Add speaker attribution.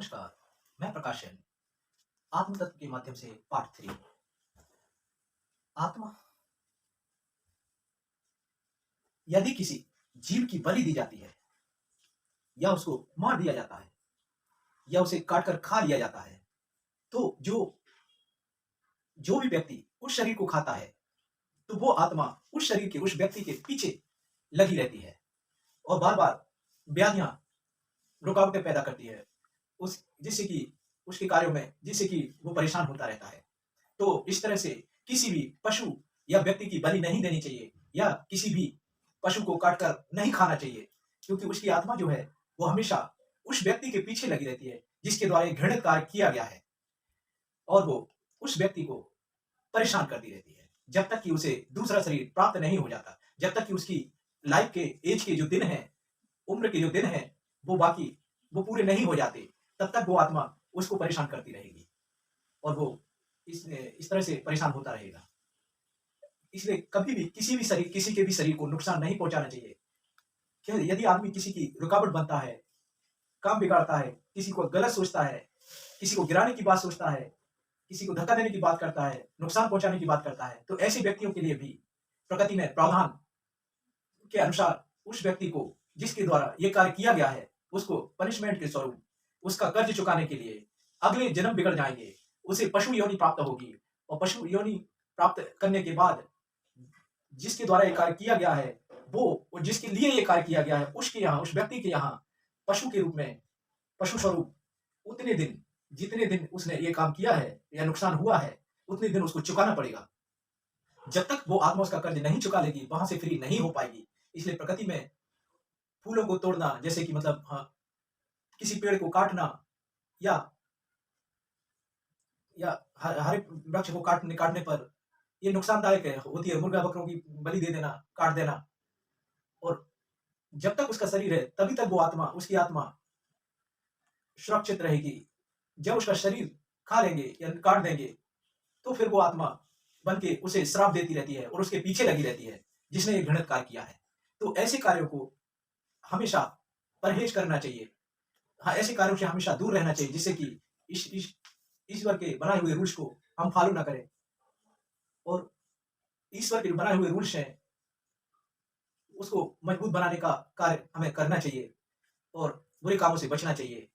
Speaker 1: नमस्कार, मैं प्रकाश जैन। आत्म तत्व के माध्यम से पार्ट 3। आत्मा यदि किसी जीव की बलि दी जाती है या उसको मार दिया जाता है या उसे काट कर खा लिया जाता है, तो जो जो भी व्यक्ति उस शरीर को खाता है, तो वो आत्मा उस शरीर के उस व्यक्ति के पीछे लगी रहती है और बार-बार व्याधियाँ, रुकावटें पैदा करती है, उस जिससे कि उसके कार्यों में जिससे कि वो परेशान होता रहता है। तो इस तरह से किसी भी पशु या व्यक्ति की बलि नहीं देनी चाहिए या किसी भी पशु को काटकर नहीं खाना चाहिए, क्योंकि उसकी आत्मा जो है, वो हमेशा उस व्यक्ति के पीछे लगी रहती है, जिसके द्वारा ये घृणित कार्य किया गया है और वो उस व्यक्ति को परेशान करती रहती है, जब तक कि उसे दूसरा शरीर प्राप्त नहीं हो जाता, जब तक कि उसकी लाइफ के एज के जो दिन हैं, उम्र के जो दिन हैं, वो पूरे नहीं हो जाते, तब तक वो आत्मा उसको परेशान करती रहेगी और वो इस तरह से परेशान होता रहेगा। इसलिए कभी भी किसी के भी शरीर को नुकसान नहीं पहुँचाना चाहिए। क्या यदि आदमी किसी की रुकावट बनता है, काम बिगाड़ता है, किसी को गलत सोचता है, किसी को गिराने की बात सोचता है, किसी को धक्का देने की बात करता है, नुकसान पहुँचाने की बात करता है, तो ऐसे व्यक्तियों के लिए भी प्रकृति ने प्रावधान के अनुसार उस व्यक्ति को जिसके द्वारा ये कार्य किया गया है, उसको पनिशमेंट के स्वरूप उसका कर्ज चुकाने के लिए अगले जन्म बिगड़ जाएँगे, उसे पशु योनि प्राप्त होगी और पशु योनि प्राप्त करने के बाद जिसके द्वारा ये कार्य किया गया है, वो और जिसके लिए ये कार्य किया गया है, उसके यहाँ, उस व्यक्ति के यहाँ पशु के रूप में, पशु स्वरूप उतने दिन, जितने दिन उसने ये काम किया है या नुकसान हुआ है, उतने दिन उसको चुकाना पड़ेगा। जब तक वो आत्मा उसका कर्ज नहीं चुका लेगी, वहाँ से फ्री नहीं हो पाएगी। इसलिए प्रकृति में फूलों को तोड़ना, जैसे कि मतलब किसी पेड़ को काटना या या हरे वृक्ष को काटने पर ये नुकसानदायक होती है। मुर्गा-बकरों की बलि दे देना, काट देना और जब तक उसका शरीर है, तभी तक वो आत्मा, उसकी आत्मा सुरक्षित रहेगी। जब उसका शरीर खा लेंगे या काट देंगे, तो फिर वो आत्मा बन के उसे श्राप देती रहती है और उसके पीछे लगी रहती है, जिसने ये घृणित कार्य किया है। तो ऐसे कार्यों को हमेशा परहेज़ करना चाहिए। हाँ, ऐसे कार्यों से हमेशा दूर रहना चाहिए, जिससे कि ईश्वर के बनाए हुए रूल्स को हम फॉलो ना करें और ईश्वर के बनाए हुए रूल्स हैं, उसको मजबूत बनाने का कार्य हमें करना चाहिए और बुरे कामों से बचना चाहिए।